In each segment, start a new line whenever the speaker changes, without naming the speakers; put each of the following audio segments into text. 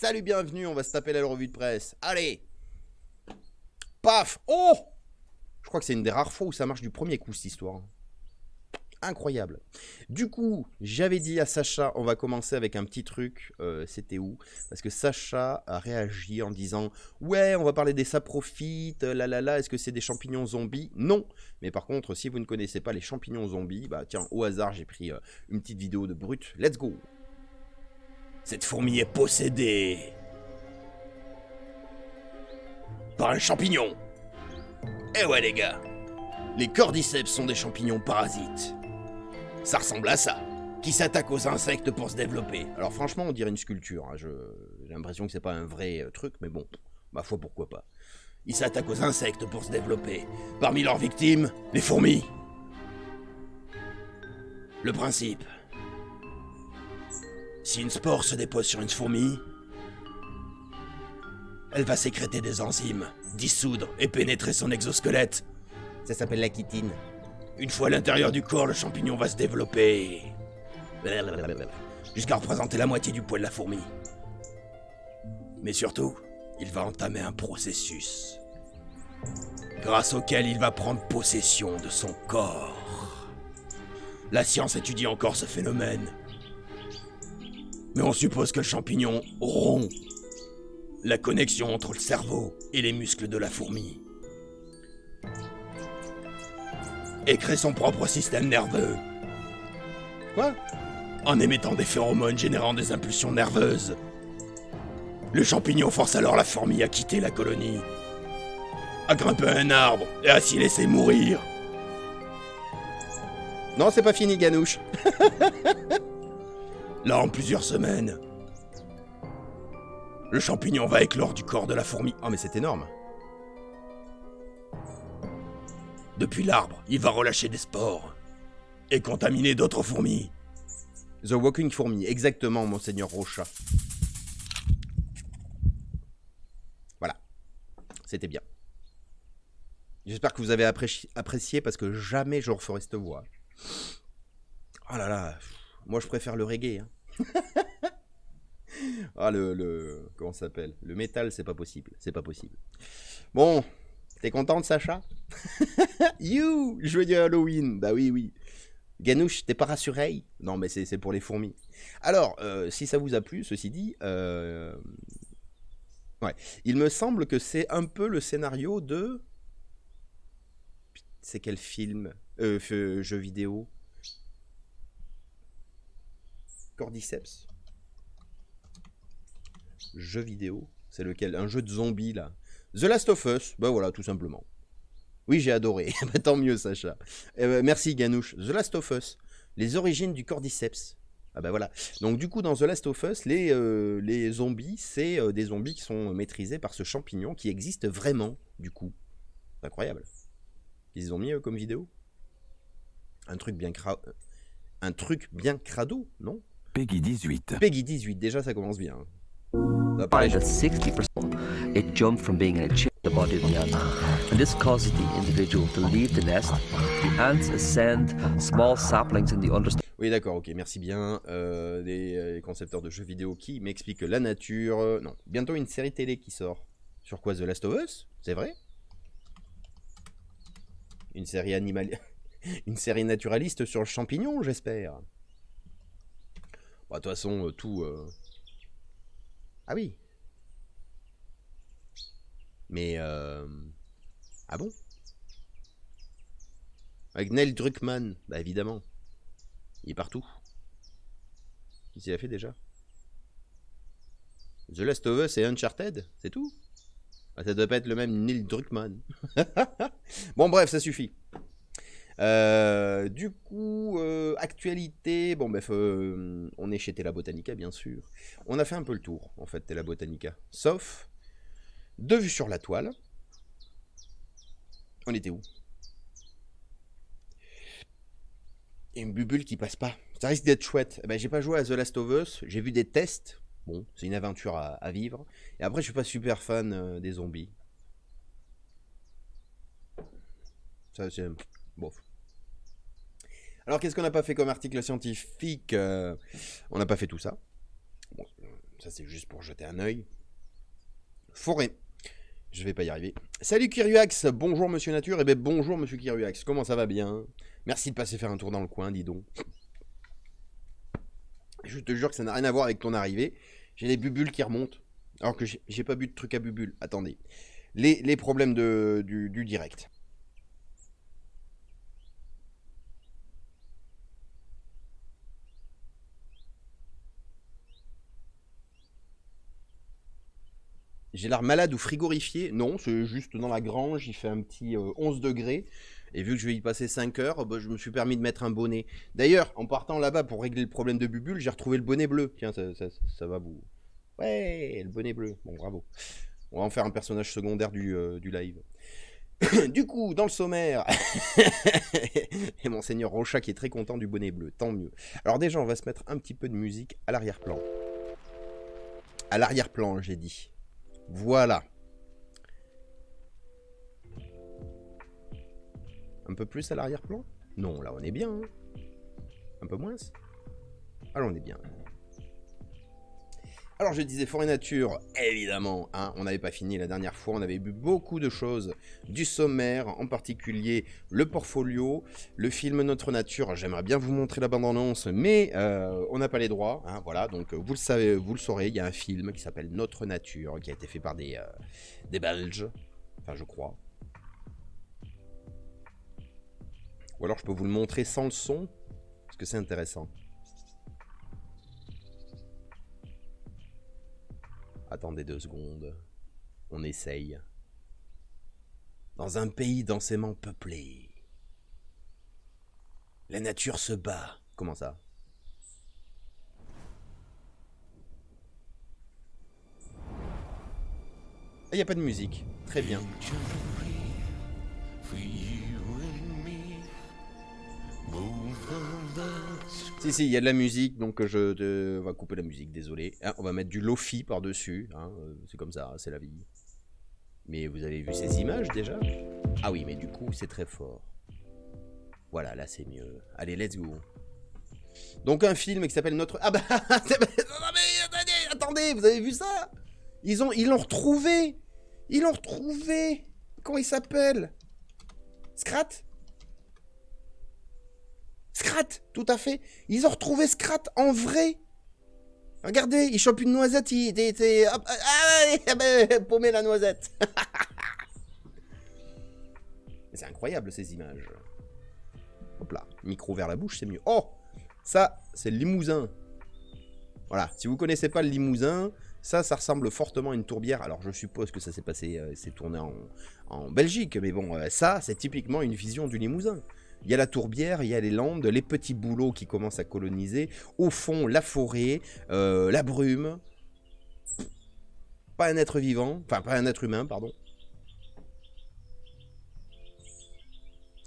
Salut, bienvenue, on va se taper la revue de presse. Allez. Paf. Oh. Je crois que c'est une des rares fois où ça marche du premier coup, cette histoire. Incroyable. Du coup, j'avais dit à Sacha, on va commencer avec un petit truc. C'était où? Parce que Sacha a réagi en disant ouais, on va parler des saprophytes, est-ce que c'est des champignons zombies? Non. Mais par contre, si vous ne connaissez pas les champignons zombies, bah tiens, au hasard, j'ai pris une petite vidéo de brut. Let's go. Cette fourmi est possédée par un champignon. Eh ouais les gars, les cordyceps sont des champignons parasites. Ça ressemble à ça, qui s'attaquent aux insectes pour se développer. Alors franchement, on dirait une sculpture. Hein. J'ai l'impression que c'est pas un vrai truc, mais bon, ma foi, pourquoi pas. Ils s'attaquent aux insectes pour se développer. Parmi leurs victimes, les fourmis. Le principe. Si une spore se dépose sur une fourmi, elle va sécréter des enzymes, dissoudre et pénétrer son exosquelette. Ça s'appelle la chitine. Une fois à l'intérieur du corps, le champignon va se développer jusqu'à représenter la moitié du poids de la fourmi. Mais surtout, il va entamer un processus grâce auquel il va prendre possession de son corps. La science étudie encore ce phénomène, mais on suppose que le champignon rompt la connexion entre le cerveau et les muscles de la fourmi et crée son propre système nerveux. Quoi? En émettant des phéromones générant des impulsions nerveuses. Le champignon force alors la fourmi à quitter la colonie, à grimper à un arbre et à s'y laisser mourir. Non, c'est pas fini, Ganouche. Là, en plusieurs semaines, le champignon va éclore du corps de la fourmi. Oh, mais c'est énorme. Depuis l'arbre, il va relâcher des spores et contaminer d'autres fourmis. The Walking Fourmi, exactement, Monseigneur Rocha. Voilà, c'était bien. J'espère que vous avez apprécié parce que jamais je referai cette voix. Oh là là, moi je préfère le reggae. Hein. Ah, comment ça s'appelle? Le métal, c'est pas possible, c'est pas possible. Bon, t'es contente, Sacha? You, joyeux Halloween. Bah oui, oui. Ganouche, t'es pas rassuré? Non, mais c'est pour les fourmis. Alors, si ça vous a plu, ceci dit, ouais, il me semble que c'est un peu le scénario de... C'est quel film? Jeu vidéo? Cordyceps? Jeu vidéo? C'est lequel? Un jeu de zombies, là. The Last of Us, bah voilà, tout simplement. Oui, j'ai adoré. Tant mieux, Sacha. Merci, Ganouche. The Last of Us. Les origines du cordyceps. Ah bah voilà. Donc du coup, dans The Last of Us, les zombies, c'est des zombies qui sont maîtrisés par ce champignon qui existe vraiment, du coup. C'est incroyable. Ils ont mis comme vidéo. Un truc bien crado, non?
Peggy 18.
Peggy 18, déjà ça commence bien.
By the 60%, it jumped from being in a chip the body of the ant, and this causes the individual to leave the nest. The ants ascend small saplings in the understory.
Oui, d'accord, ok, merci bien. Les concepteurs de jeux vidéo qui m'expliquent la nature. Non, bientôt une série télé qui sort. Sur quoi? The Last of Us? C'est vrai? Une série une série naturaliste sur le champignon, j'espère. Bah, de toute façon, tout... Ah oui. Mais... Ah bon? Avec Neil Druckmann, bah évidemment. Il est partout. Qu'est-ce qu'il a fait déjà? The Last of Us et Uncharted, c'est tout? Ah, ça doit pas être le même Neil Druckmann. Bon bref, ça suffit. Du coup, actualité, bon bref, on est chez Tela Botanica bien sûr. On a fait un peu le tour en fait, Tela Botanica. Sauf, de vue sur la toile. On était où? Et une bubule qui passe pas. Ça risque d'être chouette. Ben, j'ai pas joué à The Last of Us, j'ai vu des tests. Bon, c'est une aventure à vivre. Et après, je suis pas super fan des zombies. Ça, c'est... Bof. Alors, qu'est-ce qu'on n'a pas fait comme article scientifique? On n'a pas fait tout ça. Bon, Ça, c'est juste pour jeter un œil. Forêt. Je vais pas y arriver. Salut Kiruax, bonjour Monsieur Nature. Eh ben bonjour Monsieur Kiruax, comment ça va bien? Merci de passer faire un tour dans le coin, dis donc. Je te jure que ça n'a rien à voir avec ton arrivée. J'ai les bubules qui remontent. Alors que j'ai pas bu de truc à bubules. Attendez. Les problèmes du direct. J'ai l'air malade ou frigorifié? Non, c'est juste dans la grange, il fait un petit 11 degrés. Et vu que je vais y passer 5 heures, bah, je me suis permis de mettre un bonnet. D'ailleurs, en partant là-bas pour régler le problème de bubule, j'ai retrouvé le bonnet bleu. Tiens, ça va vous... Ouais, le bonnet bleu. Bon, bravo. On va en faire un personnage secondaire du live. Du coup, dans le sommaire... Et Monseigneur Rocha qui est très content du bonnet bleu, tant mieux. Alors déjà, on va se mettre un petit peu de musique à l'arrière-plan. À l'arrière-plan, j'ai dit. Voilà. Un peu plus à l'arrière-plan? Non, là on est bien. Hein. Un peu moins? Ah là on est bien. Alors je disais forêt nature, évidemment, hein, on n'avait pas fini la dernière fois, on avait vu beaucoup de choses du sommaire, en particulier le portfolio, le film Notre Nature, j'aimerais bien vous montrer la bande-annonce, mais on n'a pas les droits, hein, voilà, donc vous le savez, vous le saurez, il y a un film qui s'appelle Notre Nature, qui a été fait par des Belges, enfin je crois. Ou alors je peux vous le montrer sans le son, parce que c'est intéressant. Attendez 2 secondes. On essaye. Dans un pays densément peuplé, la nature se bat. Comment ça? Il n'y a pas de musique. Très bien. Si, il y a de la musique, donc on va couper la musique, désolé. Hein, on va mettre du Lofi par-dessus, hein, c'est comme ça, c'est la vie. Mais vous avez vu ces images déjà? Ah oui, mais du coup, c'est très fort. Voilà, là c'est mieux. Allez, let's go. Donc un film qui s'appelle Notre... Ah bah... attendez, vous avez vu ça? Ils l'ont retrouvé. Ils l'ont retrouvé. Comment il s'appelle? Scrat? Scrat, tout à fait. Ils ont retrouvé Scrat en vrai. Regardez, il chope une noisette, paumé la noisette. C'est incroyable ces images. Hop là, micro vers la bouche, c'est mieux. Oh, ça, c'est le Limousin. Voilà, si vous connaissez pas le Limousin, ça ressemble fortement à une tourbière. Alors je suppose que ça s'est passé, c'est tourné en Belgique, mais bon, ça, c'est typiquement une vision du Limousin. Il y a la tourbière, il y a les landes, les petits bouleaux qui commencent à coloniser. Au fond, la forêt, la brume. Pas un être vivant, enfin pas un être humain, pardon.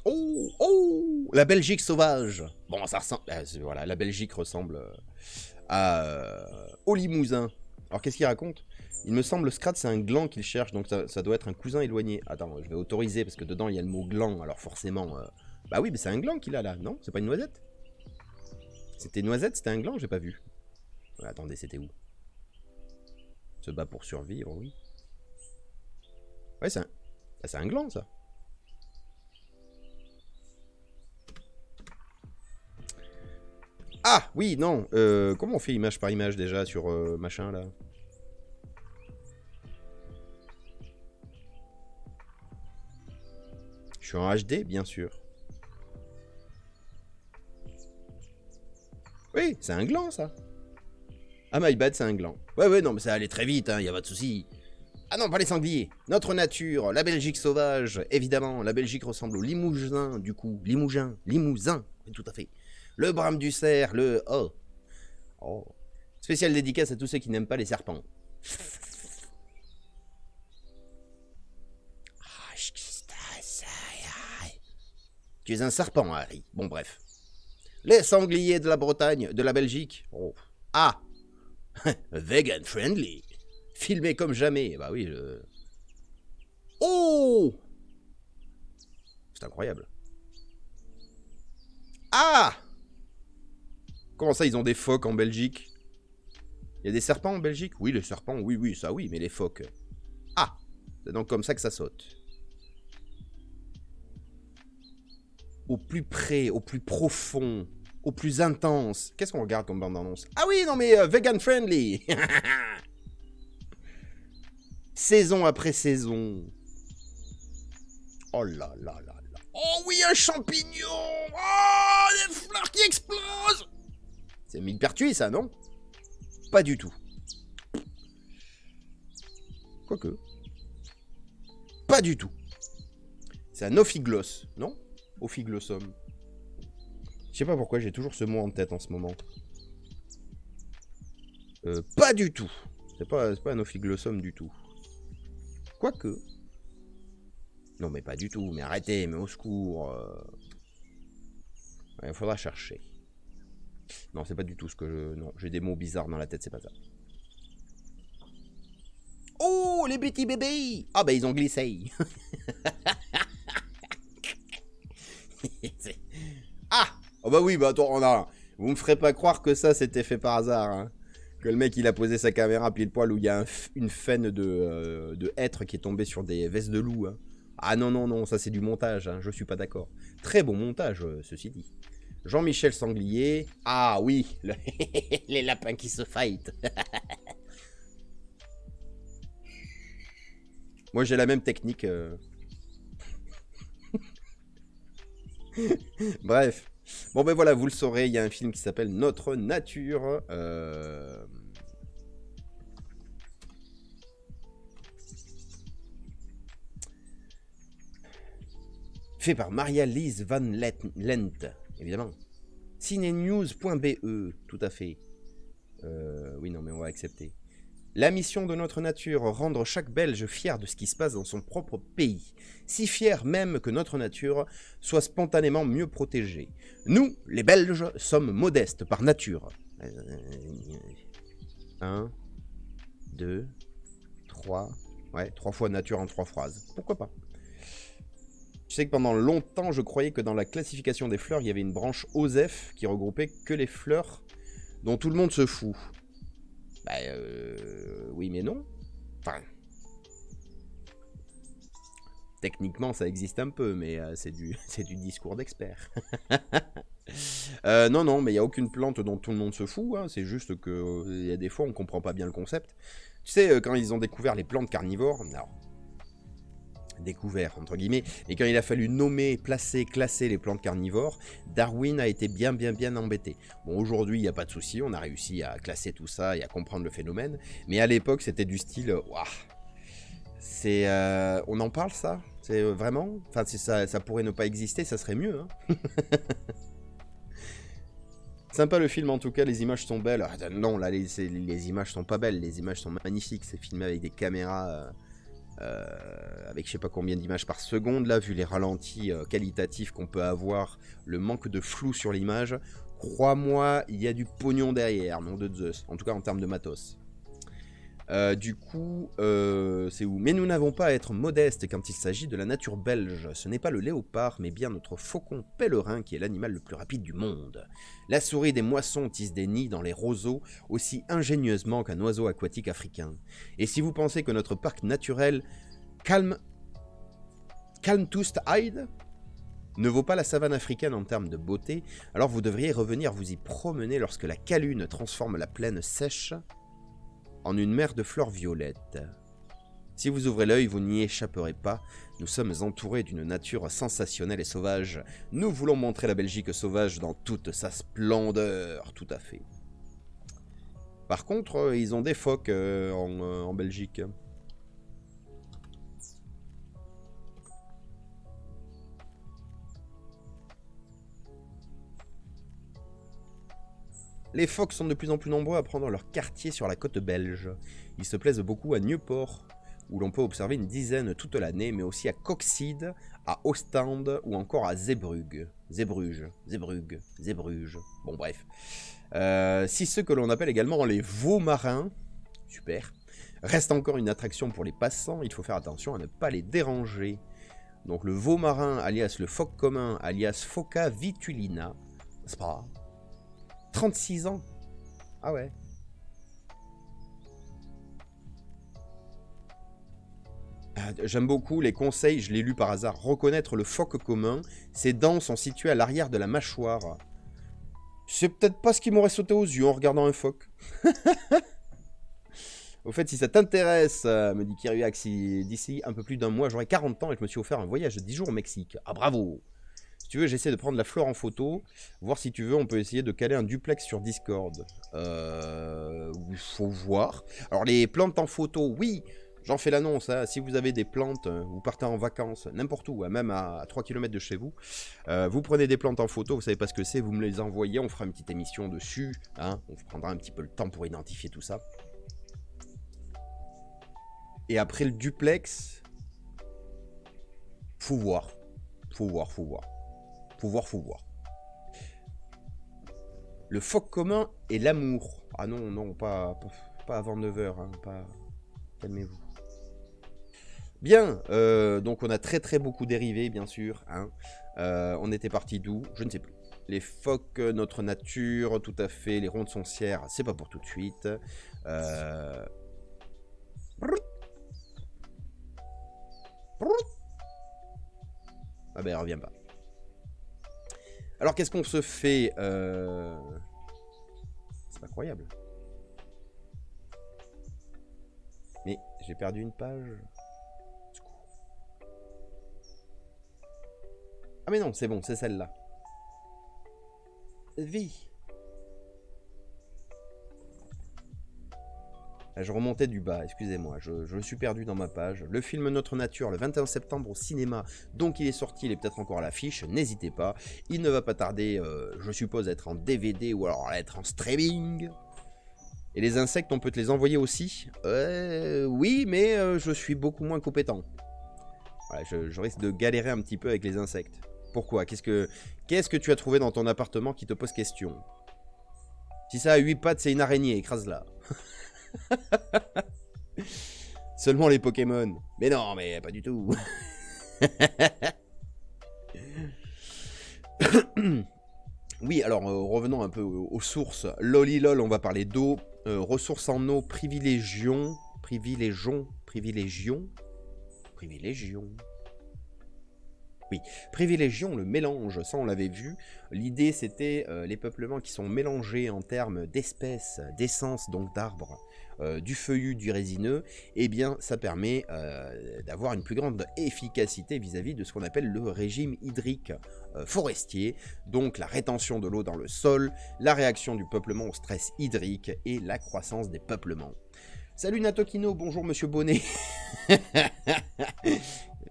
Oh, la Belgique sauvage. Bon, ça ressemble, voilà, la Belgique ressemble au Limousin. Alors qu'est-ce qu'il raconte? Il me semble Scrat c'est un gland qu'il cherche, donc ça doit être un cousin éloigné. Attends, je vais autoriser parce que dedans il y a le mot gland, alors forcément... Bah oui, mais c'est un gland qu'il a là, non? C'est pas une noisette? C'était une noisette, c'était un gland, j'ai pas vu. Ouais, attendez, c'était où? Se bat pour survivre, oui. Ouais, c'est un gland, ça. Ah, oui, non. Comment on fait image par image, déjà, sur machin, là? Je suis en HD, bien sûr. Oui, c'est un gland, ça. Ah, my bad, c'est un gland. Ouais, non, mais ça allait très vite, hein, y a pas de souci. Ah non, pas les sangliers. Notre nature, la Belgique sauvage, évidemment. La Belgique ressemble au Limousin, du coup. Limousin, oui, tout à fait. Le brame du cerf, le... Oh. Spéciale dédicace à tous ceux qui n'aiment pas les serpents. Tu es un serpent, Harry. Bon, bref. Les sangliers de la Bretagne, de la Belgique. Oh. Ah. Vegan friendly. Filmé comme jamais. Bah oui, Oh. C'est incroyable. Ah. Comment ça, ils ont des phoques en Belgique? Il y a des serpents en Belgique? Oui, les serpents, oui, oui, ça oui, mais les phoques. Ah! C'est donc comme ça que ça saute. Au plus près, au plus profond, au plus intense. Qu'est-ce qu'on regarde comme bande-annonce? Ah oui, non mais vegan friendly. Saison après saison. Oh là là là là. Oh oui, un champignon. Oh, des fleurs qui explosent. C'est millepertuis ça, non? Pas du tout. Quoique. Pas du tout. C'est un ophiglos, non? Ophiglossum. Je sais pas pourquoi, j'ai toujours ce mot en tête en ce moment. Pas du tout. C'est pas un ophiglossum du tout. Quoique. Non, mais pas du tout. Mais arrêtez, mais au secours. Il faudra chercher. Non, c'est pas du tout ce que je... Non, j'ai des mots bizarres dans la tête, c'est pas ça. Oh, les petits bébés! Ah, bah, ils ont glissé. Ah! Oh, bah oui, bah attends, on a... Vous me ferez pas croire que ça, c'était fait par hasard, hein. Que le mec, il a posé sa caméra pile poil où il y a une faine de hêtre qui est tombée sur des vestes de loup, hein. Ah non, non, non, ça c'est du montage, hein, je suis pas d'accord. Très bon montage, ceci dit. Jean-Michel Sanglier. Ah oui, les lapins qui se fight. Moi j'ai la même technique. Bref. Bon ben voilà, vous le saurez, il y a un film qui s'appelle Notre Nature. Fait par Maria-Lise Van Lent, évidemment. Cinenews.be, tout à fait. Oui, non, mais on va accepter. La mission de Notre Nature, rendre chaque Belge fier de ce qui se passe dans son propre pays. Si fier même que Notre Nature soit spontanément mieux protégée. Nous, les Belges, sommes modestes par nature. 1, 2, 3... Ouais, 3 fois nature en 3 phrases. Pourquoi pas? Je sais que pendant longtemps, je croyais que dans la classification des fleurs, il y avait une branche OSEF qui regroupait que les fleurs dont tout le monde se fout. Bah, oui, mais non. Enfin, techniquement, ça existe un peu, mais c'est du discours d'expert. Non, non, mais il n'y a aucune plante dont tout le monde se fout. Hein. C'est juste que il y a des fois, on comprend pas bien le concept. Tu sais, quand ils ont découvert les plantes carnivores, alors, découvert entre guillemets, et quand il a fallu nommer, placer, classer les plantes carnivores, Darwin a été bien embêté. Bon, aujourd'hui il n'y a pas de souci, on a réussi à classer tout ça et à comprendre le phénomène, mais à l'époque c'était du style, waouh, c'est, on en parle ça, c'est vraiment, enfin si ça pourrait ne pas exister, ça serait mieux. Hein. Sympa le film en tout cas, les images sont belles. Ah, non, là les images sont pas belles, les images sont magnifiques, c'est filmé avec des caméras. Avec je sais pas combien d'images par seconde, là, vu les ralentis qualitatifs qu'on peut avoir, le manque de flou sur l'image, crois-moi, il y a du pognon derrière, nom de Zeus, en tout cas en termes de matos. Du coup, c'est où? Mais nous n'avons pas à être modestes quand il s'agit de la nature belge. Ce n'est pas le léopard, mais bien notre faucon pèlerin qui est l'animal le plus rapide du monde. La souris des moissons tisse des nids dans les roseaux aussi ingénieusement qu'un oiseau aquatique africain. Et si vous pensez que notre parc naturel Kalmthoutsteide ne vaut pas la savane africaine en termes de beauté, alors vous devriez revenir vous y promener lorsque la calune transforme la plaine sèche en une mer de fleurs violettes. Si vous ouvrez l'œil, vous n'y échapperez pas. Nous sommes entourés d'une nature sensationnelle et sauvage. Nous voulons montrer la Belgique sauvage dans toute sa splendeur, tout à fait. Par contre, ils ont des phoques en Belgique. Les phoques sont de plus en plus nombreux à prendre leur quartier sur la côte belge. Ils se plaisent beaucoup à Nieuwpoort, où l'on peut observer une dizaine toute l'année, mais aussi à Coxide, à Ostende ou encore à Zeebrugge. Bon bref. Si ceux que l'on appelle également les veaux marins, super, restent encore une attraction pour les passants, il faut faire attention à ne pas les déranger. Donc le veau marin, alias le phoque commun, alias Phoca vitulina, c'est pas 36 ans. Ah ouais. J'aime beaucoup les conseils, je l'ai lu par hasard. Reconnaître le phoque commun. Ses dents sont situées à l'arrière de la mâchoire. C'est peut-être pas ce qui m'aurait sauté aux yeux en regardant un phoque. Au fait, si ça t'intéresse, me dit Kiruax, d'ici un peu plus d'un mois, j'aurai 40 ans et je me suis offert un voyage de 10 jours au Mexique. Ah bravo! Si tu veux, j'essaie de prendre la fleur en photo. Voir si tu veux, on peut essayer de caler un duplex sur Discord. Faut voir. Alors les plantes en photo, oui, j'en fais l'annonce. Hein. Si vous avez des plantes, vous partez en vacances, n'importe où, hein, même à 3 km de chez vous, vous prenez des plantes en photo, vous savez pas ce que c'est, vous me les envoyez, on fera une petite émission dessus. Hein, on prendra un petit peu le temps pour identifier tout ça. Et après le duplex, faut voir. Faut voir. Faut voir. Le phoque commun et l'amour. Ah non, pas avant 9h. Hein, pas... Calmez-vous. Bien, donc on a très beaucoup dérivé, bien sûr. Hein. On était parti d'où? Je ne sais plus. Les phoques, notre nature, tout à fait. Les rondes soncières, c'est pas pour tout de suite. Ah ben, elle revient pas. Alors, qu'est-ce qu'on se fait C'est incroyable. Mais j'ai perdu une page. Ah mais non, c'est bon, c'est celle-là. Vie. Je remontais du bas, excusez-moi, je suis perdu dans ma page. Le film Notre Nature, le 21 septembre au cinéma, donc il est sorti, il est peut-être encore à l'affiche, n'hésitez pas. Il ne va pas tarder, je suppose, à être en DVD ou alors à être en streaming. Et les insectes, on peut te les envoyer aussi? Oui, mais je suis beaucoup moins compétent. Voilà, je risque de galérer un petit peu avec les insectes. Pourquoi? Qu'est-ce que tu as trouvé dans ton appartement qui te pose question? Si ça a 8 pattes, c'est une araignée, écrase-la. Seulement les Pokémon. Mais non, mais pas du tout. Oui, alors revenons un peu aux sources. Lolilol, on va parler d'eau. Ressources en eau, privilégions. Oui, privilégions le mélange, ça on l'avait vu. L'idée c'était les peuplements qui sont mélangés en termes d'espèces, d'essence, donc d'arbres, du feuillu, du résineux, et bien ça permet d'avoir une plus grande efficacité vis-à-vis de ce qu'on appelle le régime hydrique forestier, donc la rétention de l'eau dans le sol, la réaction du peuplement au stress hydrique et la croissance des peuplements. Salut Natokino, bonjour Monsieur Bonnet.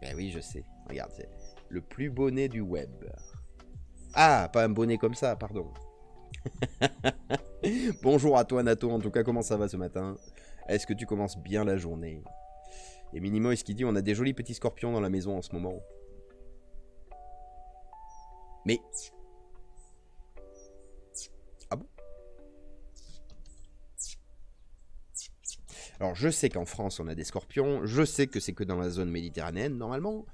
Ben oui, je sais, regarde, c'est le plus bonnet du web. Ah, pas un bonnet comme ça, pardon. Bonjour à toi Nato, en tout cas, comment ça va ce matin? Est-ce que tu commences bien la journée? Et Minimois qui dit, on a des jolis petits scorpions dans la maison en ce moment. Mais... Ah bon? Alors je sais qu'en France on a des scorpions, je sais que c'est que dans la zone méditerranéenne normalement.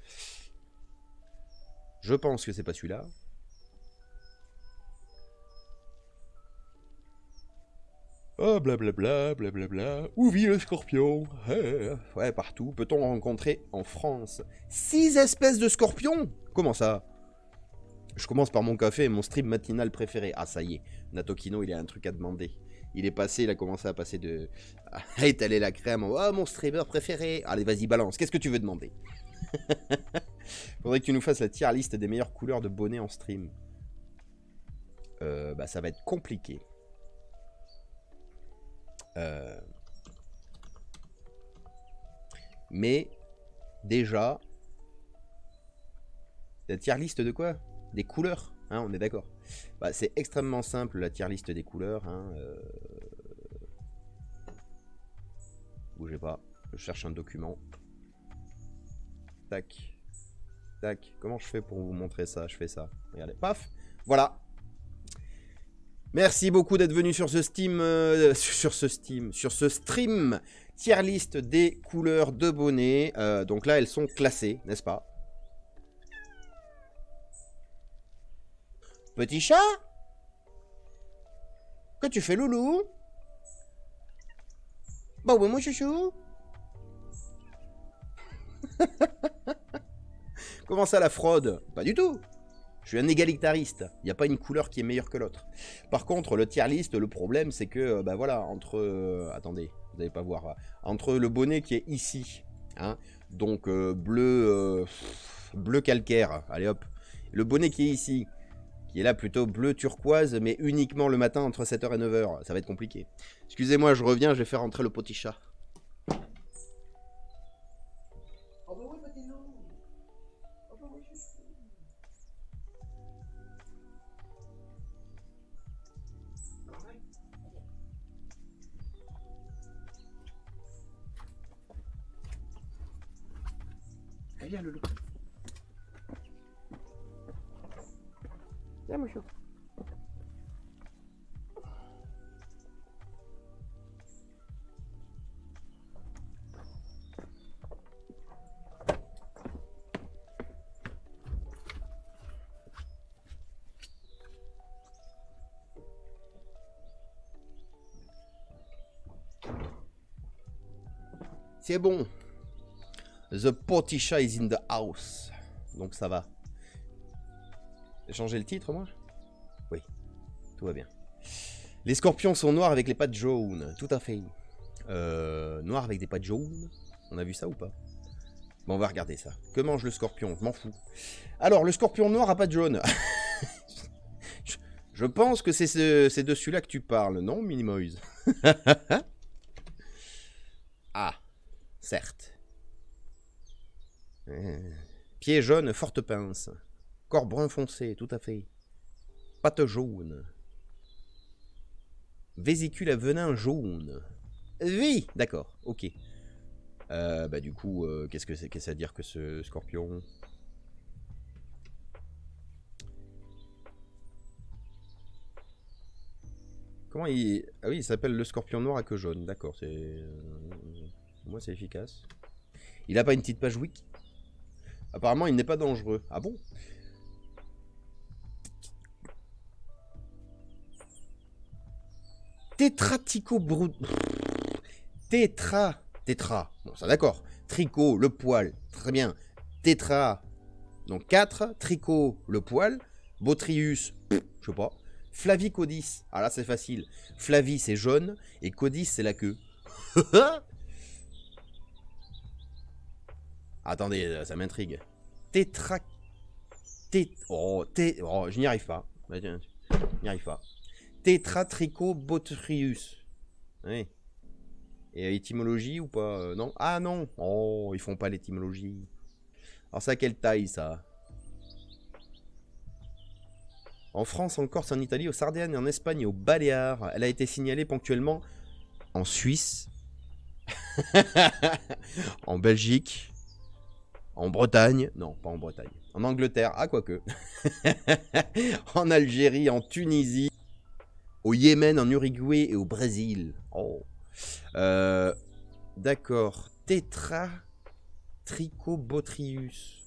Je pense que c'est pas celui-là. Oh blablabla, blablabla. Où vit le scorpion? Ouais, partout. Peut-on rencontrer en France 6 espèces de scorpions? Comment ça? Je commence par mon café et mon stream matinal préféré. Ah ça y est, Natokino il a un truc à demander. Il est passé, il a commencé à passer de... à étaler la crème. Oh mon streamer préféré. Allez vas-y balance, qu'est-ce que tu veux demander? Faudrait que tu nous fasses la tier liste des meilleures couleurs de bonnets en stream. Bah ça va être compliqué. Mais déjà, la tier liste de quoi? Des couleurs, hein, on est d'accord. Bah, c'est extrêmement simple la tier liste des couleurs. Hein, bougez pas, je cherche un document. Tac. Tac, comment je fais pour vous montrer ça? Je fais ça. Regardez, paf, voilà. Merci beaucoup d'être venu sur ce Steam, sur ce stream tier list des couleurs de bonnets. Donc là, elles sont classées, n'est-ce pas? Petit chat? Que tu fais, loulou? Bah oui, mon chouchou. Comment ça la fraude? Pas du tout. Je suis un égalitariste. Il n'y a pas une couleur qui est meilleure que l'autre. Par contre, le tier list, le problème, c'est que, bah voilà, entre... attendez, vous n'allez pas voir. Entre le bonnet qui est ici, hein, donc bleu calcaire, allez hop. Le bonnet qui est ici, qui est là plutôt bleu turquoise, mais uniquement le matin entre 7h et 9h. Ça va être compliqué. Excusez-moi, je reviens, je vais faire rentrer le petit chat. Viens, Loulou. Viens, mon chou. C'est bon. The Potisha is in the house. Donc ça va. J'ai changé le titre, moi? Oui. Tout va bien. Les scorpions sont noirs avec les pattes jaunes. Tout à fait. Noirs avec des pattes jaunes. On a vu ça ou pas? Bon, on va regarder ça. Que mange le scorpion? Je m'en fous. Alors, le scorpion noir à pattes jaunes. Je pense que c'est de celui-là que tu parles, non, Minimoise? Ah, certes. Pied jaune, forte pince. Corps brun foncé, tout à fait. Pattes jaunes. Vésicule à venin jaune. Oui, d'accord, ok. Bah du coup, qu'est-ce que ça veut dire que ce scorpion? Comment il... Ah oui, il s'appelle le scorpion noir à queue jaune, d'accord, c'est... Pour moi c'est efficace. Il a pas une petite page wiki? Apparemment, il n'est pas dangereux. Ah bon? Tétratico brut. Tétra. Bon, ça d'accord. Tricot, le poil. Très bien. Tétra. Donc 4. Tricot, le poil. Botrius, je sais pas. Flavicodis. Ah là, c'est facile. Flavi, c'est jaune. Et Codis, c'est la queue. Attendez, ça m'intrigue. Tétra... Oh, je n'y arrive pas. Je n'y arrive pas. Tétratricobotrius. Oui. Et étymologie ou pas? Non. Ah non. Oh, ils font pas l'étymologie. Alors ça, quelle taille, ça? En France, en Corse, en Italie, aux Sardaigne, en Espagne et aux Baléares. Elle a été signalée ponctuellement en Suisse. En Belgique. En Bretagne. Non, pas en Bretagne. En Angleterre. Ah, quoique. En Algérie, en Tunisie. Au Yémen, en Uruguay et au Brésil. Oh. D'accord. Tétratricobotrius.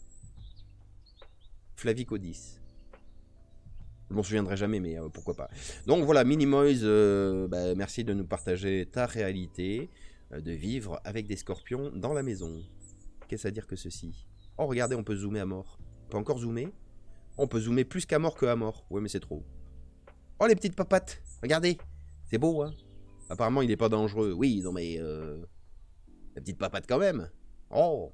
Flavicodis. Je m'en souviendrai jamais, mais pourquoi pas. Donc voilà, Minimoise, bah, merci de nous partager ta réalité de vivre avec des scorpions dans la maison. Qu'est-ce à dire que ceci? Oh, regardez, on peut zoomer à mort. On peut encore zoomer? On peut zoomer plus qu'à mort que à mort. Ouais, mais c'est trop. Oh, les petites papates. Regardez. C'est beau, hein? Apparemment, il n'est pas dangereux. Oui, non, mais... La petite papate quand même. Oh.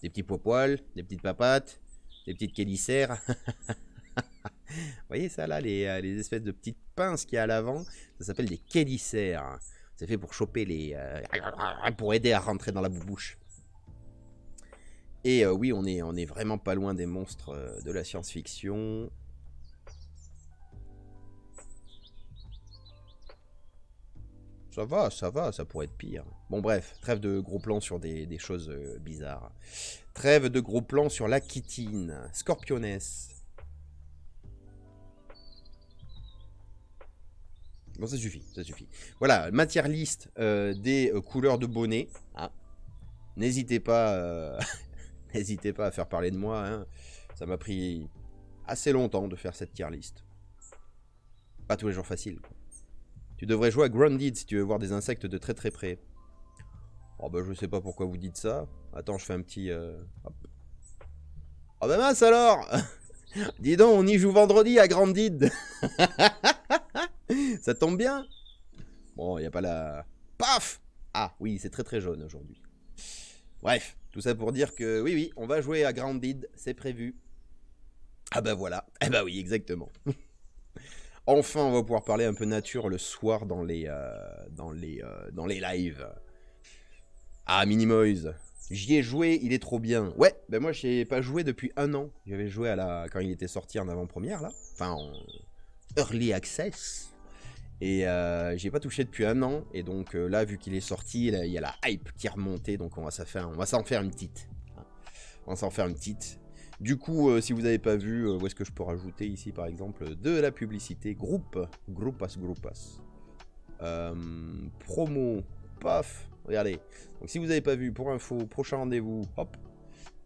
Des petits poils, des petites papates, des petites chélicères. Vous voyez ça là, les espèces de petites pinces qu'il y a à l'avant, ça s'appelle des chélicères. C'est fait pour choper les... pour aider à rentrer dans la bouche. Et oui, on est vraiment pas loin des monstres de la science-fiction. Ça va, ça pourrait être pire. Bon bref, trêve de gros plans sur des choses bizarres. Trêve de gros plans sur la chitine. Scorpioness. Bon, ça suffit, ça suffit. Voilà, matière liste des couleurs de bonnet. Hein. N'hésitez pas, n'hésitez pas à faire parler de moi. Hein. Ça m'a pris assez longtemps de faire cette tier list. Pas tous les jours facile. Tu devrais jouer à Grounded si tu veux voir des insectes de très très près. Oh bah je sais pas pourquoi vous dites ça. Attends, je fais un petit... Hop. Oh bah mince alors. Dis donc, on y joue vendredi à Grandid. Ça tombe bien. Bon, y a pas la... Paf. Ah oui, c'est très très jaune aujourd'hui. Bref, tout ça pour dire que oui, oui, on va jouer à Grounded, c'est prévu. Ah bah voilà, eh bah oui, exactement. Enfin, on va pouvoir parler un peu nature le soir dans les lives. Ah, Minimoys, j'y ai joué, il est trop bien. Ouais, ben moi j'y ai pas joué depuis 1 an. J'avais joué quand il était sorti en avant-première là, enfin en early access. Et j'y ai pas touché depuis 1 an. Et donc là, vu qu'il est sorti, il y a la hype qui est remontée. Donc on va s'en faire une petite. On va s'en faire une petite. Du coup, si vous n'avez pas vu, où est-ce que je peux rajouter ici, par exemple, de la publicité. Groupas. Promo. Paf. Regardez. Donc si vous n'avez pas vu, pour info, prochain rendez-vous, hop.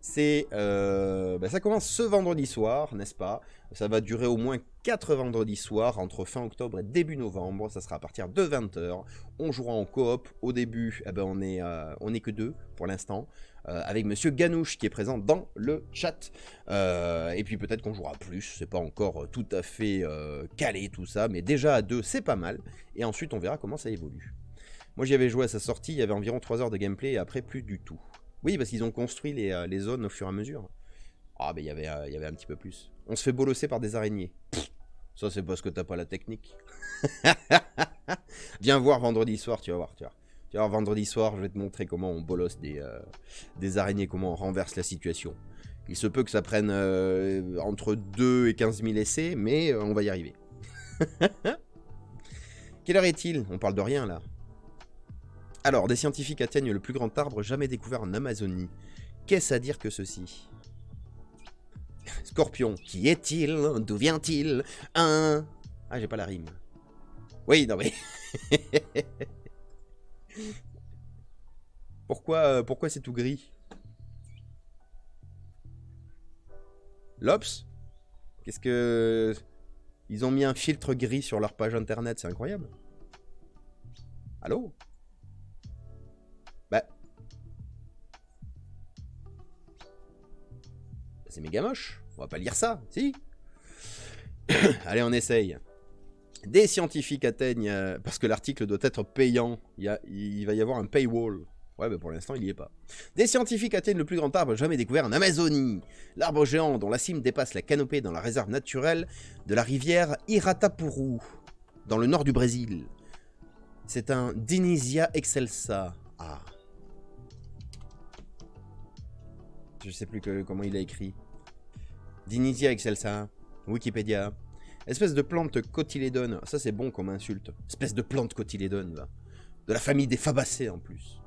C'est, ça commence ce vendredi soir, n'est-ce pas? Ça va durer au moins 4 vendredis soirs, entre fin octobre et début novembre. Ça sera à partir de 20h. On jouera en coop. Au début, on est que 2 pour l'instant. Avec Monsieur Ganouche qui est présent dans le chat. Et puis peut-être qu'on jouera plus. C'est pas encore tout à fait calé tout ça. Mais déjà à 2, c'est pas mal. Et ensuite, on verra comment ça évolue. Moi, j'y avais joué à sa sortie. Il y avait environ 3 heures de gameplay. Et après, plus du tout. Oui, parce qu'ils ont construit les zones au fur et à mesure. Ah, mais il y avait un petit peu plus. On se fait bolosser par des araignées. Pff, ça, c'est parce que t'as pas la technique. Viens voir vendredi soir, tu vas voir. Tu vas voir vendredi soir, je vais te montrer comment on bolosse des araignées, comment on renverse la situation. Il se peut que ça prenne entre 2 et 15 000 essais, mais on va y arriver. Quelle heure est-il? On parle de rien, là. Alors, des scientifiques atteignent le plus grand arbre jamais découvert en Amazonie. Qu'est-ce à dire que ceci? Scorpion, qui est-il? D'où vient-il? Ah, j'ai pas la rime. Oui, non mais... Pourquoi c'est tout gris? L'Obs? Qu'est-ce que... Ils ont mis un filtre gris sur leur page internet, c'est incroyable. Allô? Bah... C'est méga moche. On va pas lire ça, si? Allez, on essaye. Des scientifiques atteignent... parce que l'article doit être payant. Il va y avoir un paywall. Ouais, mais pour l'instant, il y est pas. Des scientifiques atteignent le plus grand arbre jamais découvert en Amazonie. L'arbre géant dont la cime dépasse la canopée dans la réserve naturelle de la rivière Iratapuru, dans le nord du Brésil. C'est un Dinysia excelsa. Ah. Je sais plus comment il a écrit. Dinysia excelsa. Wikipédia. Espèce de plante cotylédone. Ça, c'est bon comme insulte. Espèce de plante cotylédone, là. De la famille des fabacées, en plus.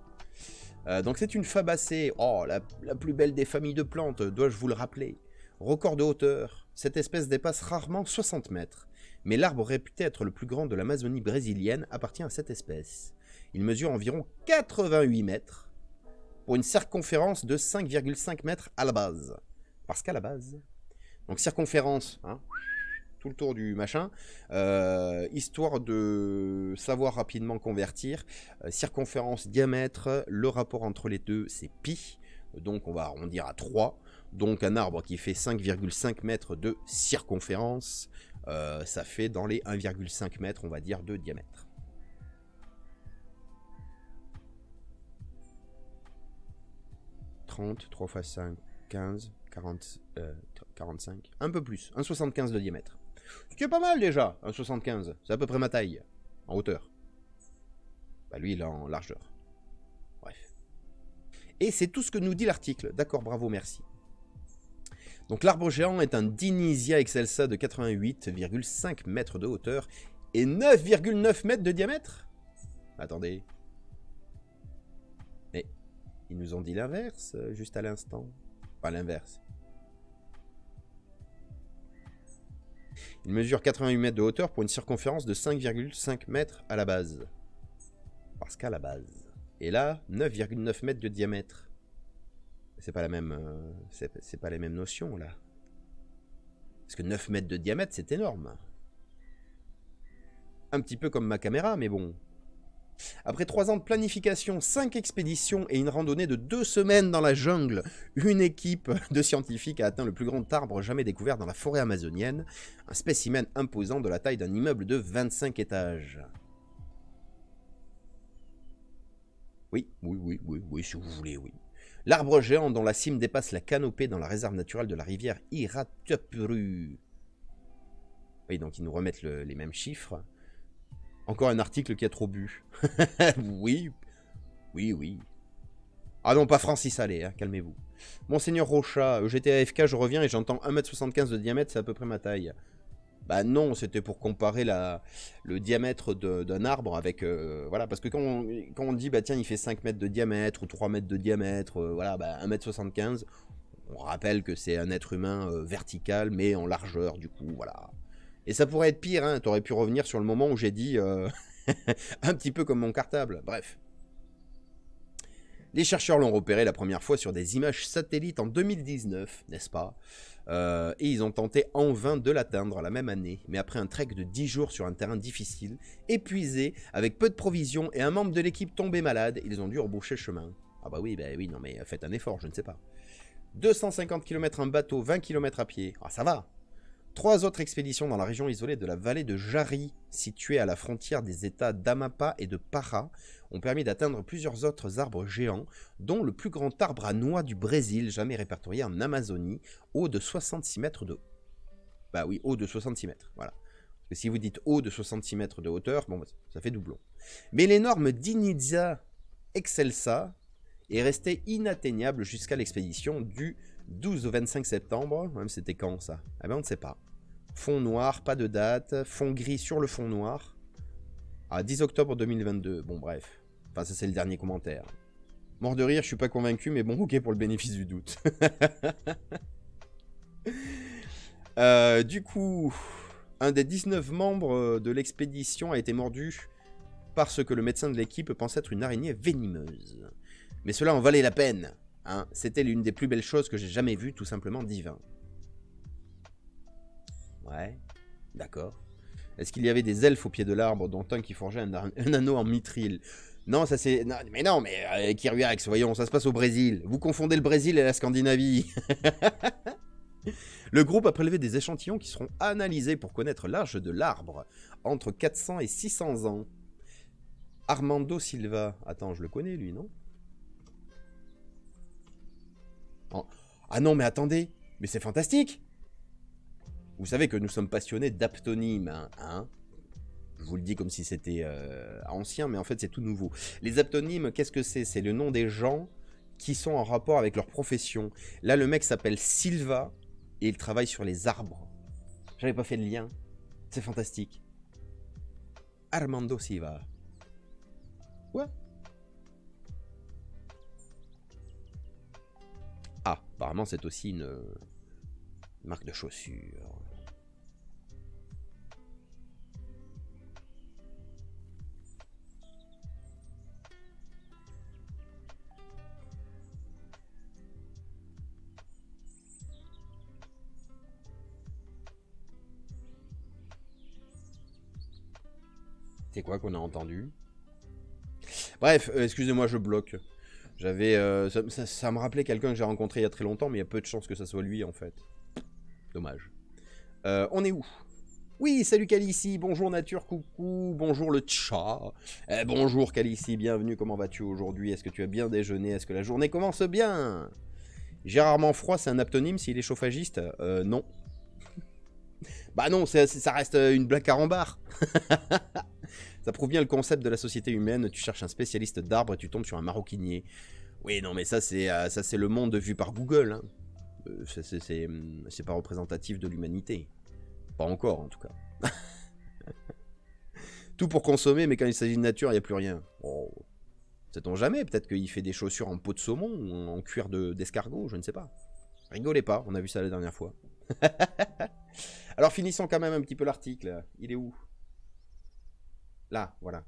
Donc, c'est une fabacée. Oh, la plus belle des familles de plantes, dois-je vous le rappeler. Record de hauteur. Cette espèce dépasse rarement 60 mètres. Mais l'arbre réputé être le plus grand de l'Amazonie brésilienne appartient à cette espèce. Il mesure environ 88 mètres. Pour une circonférence de 5,5 mètres à la base. Parce qu'à la base... Donc, circonférence, hein, tout le tour du machin, histoire de savoir rapidement convertir. Circonférence, diamètre, le rapport entre les deux, c'est pi. Donc, on va arrondir à 3. Donc, un arbre qui fait 5,5 mètres de circonférence, ça fait dans les 1,5 mètres, on va dire, de diamètre. « 30, 3 x 5, 15, 40, 45, un peu plus, 1,75 de diamètre. Ce qui est pas mal déjà, 1,75, c'est à peu près ma taille, en hauteur. Bah lui, il est en largeur. Bref. Et c'est tout ce que nous dit l'article. D'accord, bravo, merci. Donc l'arbre géant est un Dinysia excelsa de 88,5 mètres de hauteur et 9,9 mètres de diamètre. Attendez. Mais ils nous ont dit l'inverse, juste à l'instant. Pas l'inverse. Il mesure 88 mètres de hauteur pour une circonférence de 5,5 mètres à la base. Parce qu'à la base. Et là, 9,9 mètres de diamètre. C'est pas la même, c'est pas les mêmes notions là. Parce que 9 mètres de diamètre, c'est énorme. Un petit peu comme ma caméra, mais bon. Après 3 ans de planification, 5 expéditions et une randonnée de 2 semaines dans la jungle, une équipe de scientifiques a atteint le plus grand arbre jamais découvert dans la forêt amazonienne, un spécimen imposant de la taille d'un immeuble de 25 étages. Oui, si vous voulez, oui. L'arbre géant dont la cime dépasse la canopée dans la réserve naturelle de la rivière Iratapuru. Oui, donc ils nous remettent les mêmes chiffres. Encore un article qui a trop bu. Oui. Ah non, pas Francis Allais, hein, calmez-vous. Monseigneur Rocha, j'étais AFK, je reviens et j'entends 1,75 m de diamètre, c'est à peu près ma taille. Bah non, c'était pour comparer le diamètre d'un arbre avec... voilà, parce que quand on dit, bah tiens, il fait 5 mètres de diamètre ou 3 mètres de diamètre, voilà, bah 1,75 m, on rappelle que c'est un être humain vertical, mais en largeur, du coup, voilà. Et ça pourrait être pire, hein, t'aurais pu revenir sur le moment où j'ai dit... un petit peu comme mon cartable, bref. Les chercheurs l'ont repéré la première fois sur des images satellites en 2019, n'est-ce pas? Et ils ont tenté en vain de l'atteindre la même année, mais après un trek de 10 jours sur un terrain difficile, épuisé, avec peu de provisions et un membre de l'équipe tombé malade, ils ont dû reboucher le chemin. Ah bah oui, non mais faites un effort, je ne sais pas. 250 km en bateau, 20 km à pied, ah ça va. 3 autres expéditions dans la région isolée de la vallée de Jari, située à la frontière des états d'Amapá et de Pará, ont permis d'atteindre plusieurs autres arbres géants, dont le plus grand arbre à noix du Brésil, jamais répertorié en Amazonie, haut de 66 mètres de haut. Bah oui, haut de 66 mètres, voilà. Parce que si vous dites haut de 66 mètres de hauteur, bon, ça fait doublon. Mais l'énorme Dinizia excelsa est resté inatteignable jusqu'à l'expédition du 12 au 25 septembre. Même c'était quand ça? Eh ben on ne sait pas. Fond noir, pas de date. Fond gris sur le fond noir. Ah, 10 octobre 2022. Bon, bref. Enfin, ça, c'est le dernier commentaire. Mort de rire, je suis pas convaincu, mais bon, ok pour le bénéfice du doute. Du coup, un des 19 membres de l'expédition a été mordu parce que le médecin de l'équipe pensait être une araignée venimeuse. Mais cela en valait la peine. Hein. C'était l'une des plus belles choses que j'ai jamais vues, tout simplement divin. Ouais, d'accord. Est-ce qu'il y avait des elfes au pied de l'arbre, dont un qui forgeait un anneau en mithril? Non, ça c'est... mais Kyriax, voyons, ça se passe au Brésil. Vous confondez le Brésil et la Scandinavie. Le groupe a prélevé des échantillons qui seront analysés pour connaître l'âge de l'arbre, entre 400 et 600 ans. Armando Silva. Attends, je le connais, lui, non? Oh. Ah non, mais attendez, mais c'est fantastique! Vous savez que nous sommes passionnés d'aptonymes, hein? Je vous le dis comme si c'était ancien, mais en fait c'est tout nouveau. Les aptonymes, qu'est-ce que c'est? C'est le nom des gens qui sont en rapport avec leur profession. Là, le mec s'appelle Silva et il travaille sur les arbres. J'avais pas fait le lien. C'est fantastique. Armando Silva. Ouais. Ah, apparemment c'est aussi une marque de chaussures. C'est quoi qu'on a entendu? Bref, excusez-moi, je bloque. J'avais, ça me rappelait quelqu'un que j'ai rencontré il y a très longtemps, mais il y a peu de chances que ça soit lui en fait. Dommage. On est où? Oui, salut Calici, bonjour Nature, coucou, bonjour le chat. Bonjour Calici, bienvenue, comment vas-tu aujourd'hui? Est-ce que tu as bien déjeuné? Est-ce que la journée commence bien? Gérardement froid, c'est un aptonyme s'il est chauffagiste? Non. Bah non, ça reste une blague carambar. Ça prouve bien le concept de la société humaine. Tu cherches un spécialiste d'arbres et tu tombes sur un maroquinier. Oui, non, mais ça c'est le monde vu par Google. Hein. C'est pas représentatif de l'humanité. Pas encore, en tout cas. Tout pour consommer, mais quand il s'agit de nature, il n'y a plus rien. Oh. Sait-on jamais? Peut-être qu'il fait des chaussures en peau de saumon ou en cuir d'escargot, je ne sais pas. Rigolez pas, on a vu ça la dernière fois. Alors finissons quand même un petit peu l'article. Il est où? Là, voilà.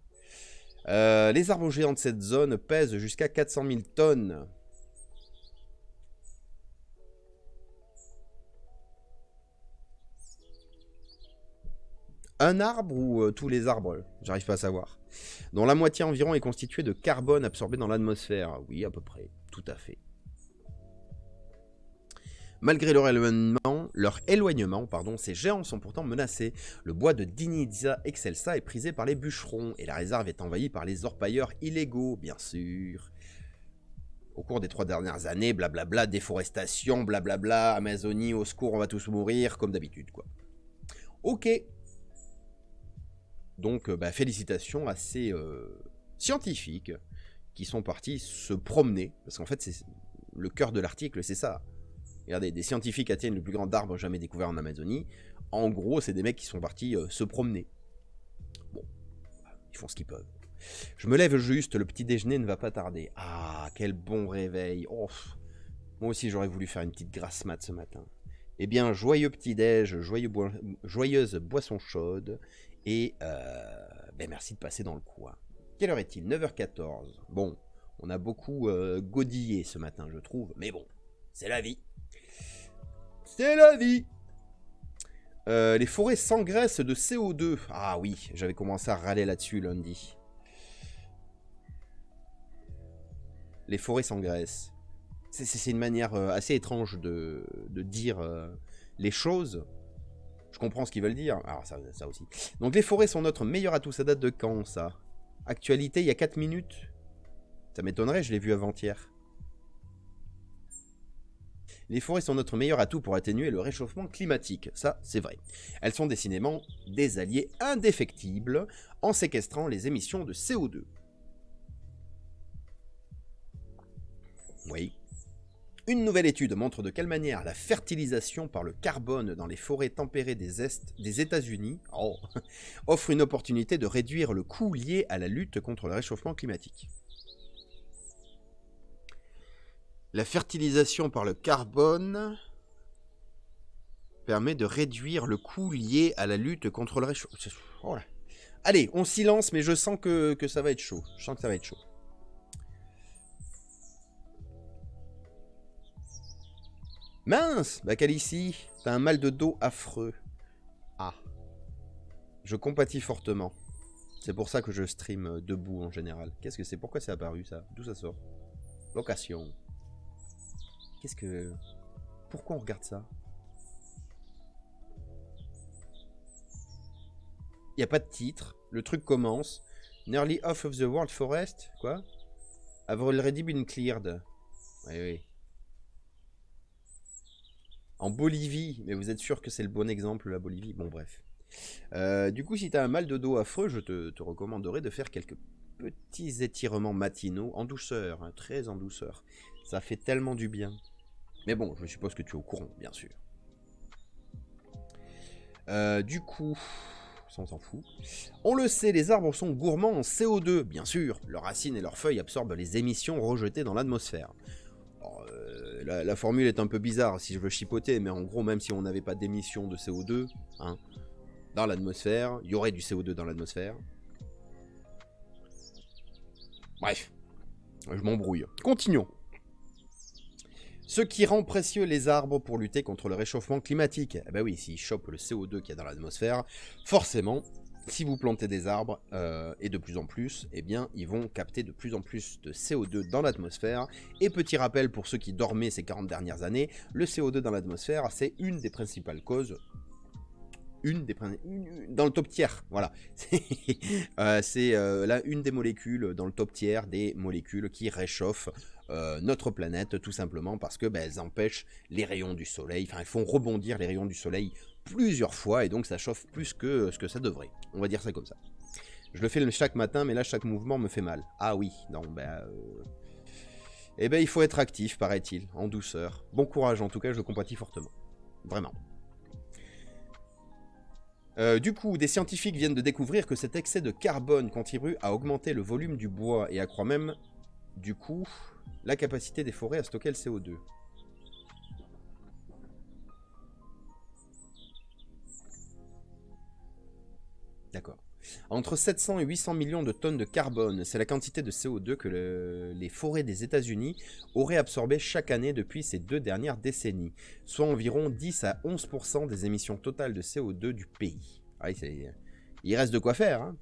Les arbres géants de cette zone pèsent jusqu'à 400 000 tonnes. Un arbre ou tous les arbres? J'arrive pas à savoir. dont la moitié environ est constituée de carbone absorbé dans l'atmosphère. Oui, à peu près, tout à fait. Malgré leur éloignement, ces géants sont pourtant menacés. Le bois de Dinizia excelsa est prisé par les bûcherons, et la réserve est envahie par les orpailleurs illégaux, bien sûr. Au cours des 3 dernières années, blablabla, déforestation, blablabla, Amazonie, au secours, on va tous mourir, comme d'habitude, quoi. Ok. Donc, félicitations à ces scientifiques qui sont partis se promener, parce qu'en fait, c'est le cœur de l'article, c'est ça. Regardez, des scientifiques atteignent le plus grand arbre jamais découvert en Amazonie. En gros, c'est des mecs qui sont partis se promener. Bon, ils font ce qu'ils peuvent. Je me lève juste, le petit déjeuner ne va pas tarder. Ah, quel bon réveil. Oh, moi aussi, j'aurais voulu faire une petite grasse mat ce matin. Eh bien, joyeux petit-déj, joyeuse boisson chaude. Et merci de passer dans le coin. Quelle heure est-il? 9h14. Bon, on a beaucoup godillé ce matin, je trouve. Mais bon, c'est la vie. C'est la vie. Les forêts s'engraissent de CO2. Ah oui, j'avais commencé à râler là-dessus lundi. Les forêts s'engraissent. C'est une manière assez étrange de dire les choses. Je comprends ce qu'ils veulent dire. Alors ça aussi. Donc les forêts sont notre meilleur atout. Ça date de quand, ça? Actualité, il y a 4 minutes. Ça m'étonnerait, je l'ai vu avant-hier. Les forêts sont notre meilleur atout pour atténuer le réchauffement climatique. Ça, c'est vrai. Elles sont décidément des alliés indéfectibles en séquestrant les émissions de CO2. Oui. Une nouvelle étude montre de quelle manière la fertilisation par le carbone dans les forêts tempérées des États-Unis offre une opportunité de réduire le coût lié à la lutte contre le réchauffement climatique. La fertilisation par le carbone permet de réduire le coût lié à la lutte contre le réchauffement. Oh là. Allez, on silence, mais je sens que ça va être chaud. Je sens que ça va être chaud. Mince, Calici, t'as un mal de dos affreux. Ah. Je compatis fortement. C'est pour ça que je stream debout en général. Qu'est-ce que c'est? Pourquoi c'est apparu ça? D'où ça sort? Location. Qu'est-ce que... Pourquoi on regarde ça? Il n'y a pas de titre. Le truc commence. Nearly half of the world forest. Quoi? Have already been cleared. Oui, oui. En Bolivie. Mais vous êtes sûr que c'est le bon exemple, la Bolivie? Bon, bref. Du coup, si tu as un mal de dos affreux, je te recommanderais de faire quelques petits étirements matinaux en douceur. Hein, très en douceur. Ça fait tellement du bien. Mais bon, je suppose que tu es au courant, bien sûr. Du coup, ça on s'en fout. On le sait, les arbres sont gourmands en CO2, bien sûr. Leurs racines et leurs feuilles absorbent les émissions rejetées dans l'atmosphère. La formule est un peu bizarre si je veux chipoter, mais en gros, même si on n'avait pas d'émissions de CO2 dans l'atmosphère, il y aurait du CO2 dans l'atmosphère. Bref, je m'embrouille. Continuons. Ce qui rend précieux les arbres pour lutter contre le réchauffement climatique. Eh ben oui, s'ils chopent le CO2 qu'il y a dans l'atmosphère, forcément, si vous plantez des arbres, et de plus en plus, eh bien, ils vont capter de plus en plus de CO2 dans l'atmosphère. Et petit rappel pour ceux qui dormaient ces 40 dernières années, le CO2 dans l'atmosphère, c'est une des principales causes... dans le top tiers, voilà. C'est là une des molécules dans le top tiers des molécules qui réchauffent notre planète, tout simplement parce que elles empêchent les rayons du soleil, enfin elles font rebondir les rayons du soleil plusieurs fois et donc ça chauffe plus que ce que ça devrait. On va dire ça comme ça. Je le fais chaque matin, mais là chaque mouvement me fait mal. Ah oui, non, eh ben il faut être actif, paraît-il, en douceur. Bon courage, en tout cas, je le compatis fortement. Vraiment. Du coup, des scientifiques viennent de découvrir que cet excès de carbone contribue à augmenter le volume du bois et accroît même, du coup, la capacité des forêts à stocker le CO2. D'accord. Entre 700 et 800 millions de tonnes de carbone, c'est la quantité de CO2 que les forêts des États-Unis auraient absorbé chaque année depuis ces 2 dernières décennies, soit environ 10 à 11% des émissions totales de CO2 du pays. Ah, il reste de quoi faire, hein.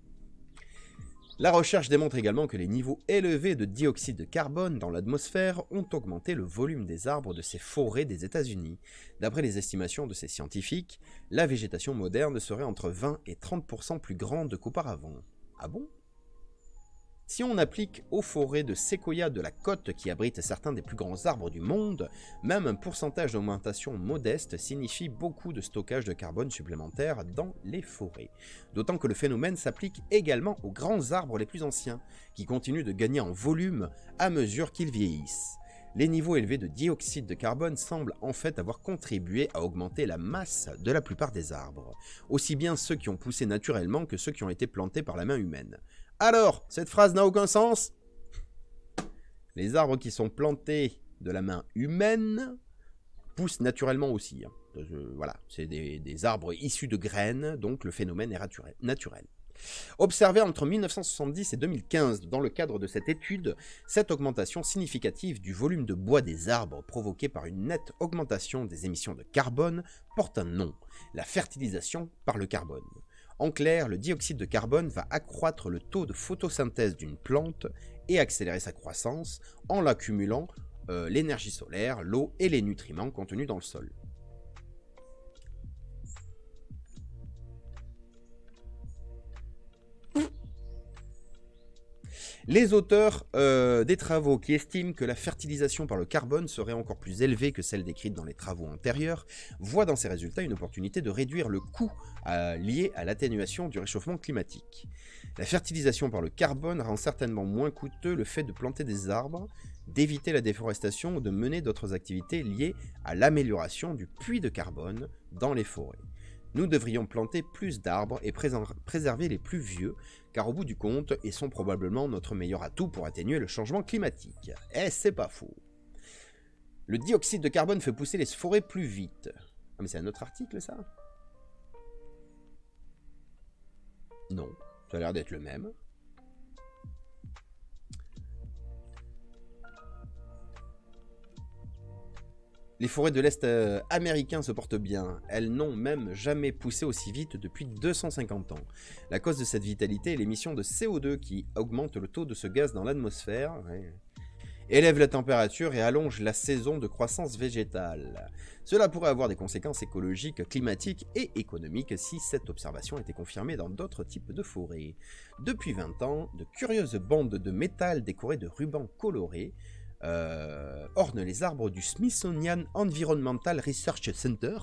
La recherche démontre également que les niveaux élevés de dioxyde de carbone dans l'atmosphère ont augmenté le volume des arbres de ces forêts des États-Unis. D'après les estimations de ces scientifiques, la végétation moderne serait entre 20 et 30% plus grande qu'auparavant. Ah bon ? Si on applique aux forêts de séquoia de la côte qui abritent certains des plus grands arbres du monde, même un pourcentage d'augmentation modeste signifie beaucoup de stockage de carbone supplémentaire dans les forêts. D'autant que le phénomène s'applique également aux grands arbres les plus anciens, qui continuent de gagner en volume à mesure qu'ils vieillissent. Les niveaux élevés de dioxyde de carbone semblent en fait avoir contribué à augmenter la masse de la plupart des arbres, aussi bien ceux qui ont poussé naturellement que ceux qui ont été plantés par la main humaine. Alors, cette phrase n'a aucun sens ? Les arbres qui sont plantés de la main humaine poussent naturellement aussi. Voilà, c'est des arbres issus de graines, donc le phénomène est naturel. Observé entre 1970 et 2015 dans le cadre de cette étude, cette augmentation significative du volume de bois des arbres provoquée par une nette augmentation des émissions de carbone porte un nom, la fertilisation par le carbone. En clair, le dioxyde de carbone va accroître le taux de photosynthèse d'une plante et accélérer sa croissance en l'accumulant l'énergie solaire, l'eau et les nutriments contenus dans le sol. Les auteurs des travaux qui estiment que la fertilisation par le carbone serait encore plus élevée que celle décrite dans les travaux antérieurs voient dans ces résultats une opportunité de réduire le coût lié à l'atténuation du réchauffement climatique. La fertilisation par le carbone rend certainement moins coûteux le fait de planter des arbres, d'éviter la déforestation ou de mener d'autres activités liées à l'amélioration du puits de carbone dans les forêts. Nous devrions planter plus d'arbres et préserver les plus vieux, car au bout du compte, ils sont probablement notre meilleur atout pour atténuer le changement climatique. Eh, c'est pas faux. Le dioxyde de carbone fait pousser les forêts plus vite. Ah, mais c'est un autre article, ça ? Non, ça a l'air d'être le même. Les forêts de l'Est américain se portent bien, elles n'ont même jamais poussé aussi vite depuis 250 ans. La cause de cette vitalité est l'émission de CO2 qui augmente le taux de ce gaz dans l'atmosphère, élève la température et allonge la saison de croissance végétale. Cela pourrait avoir des conséquences écologiques, climatiques et économiques si cette observation était confirmée dans d'autres types de forêts. Depuis 20 ans, de curieuses bandes de métal décorées de rubans colorés ornent les arbres du Smithsonian Environmental Research Center,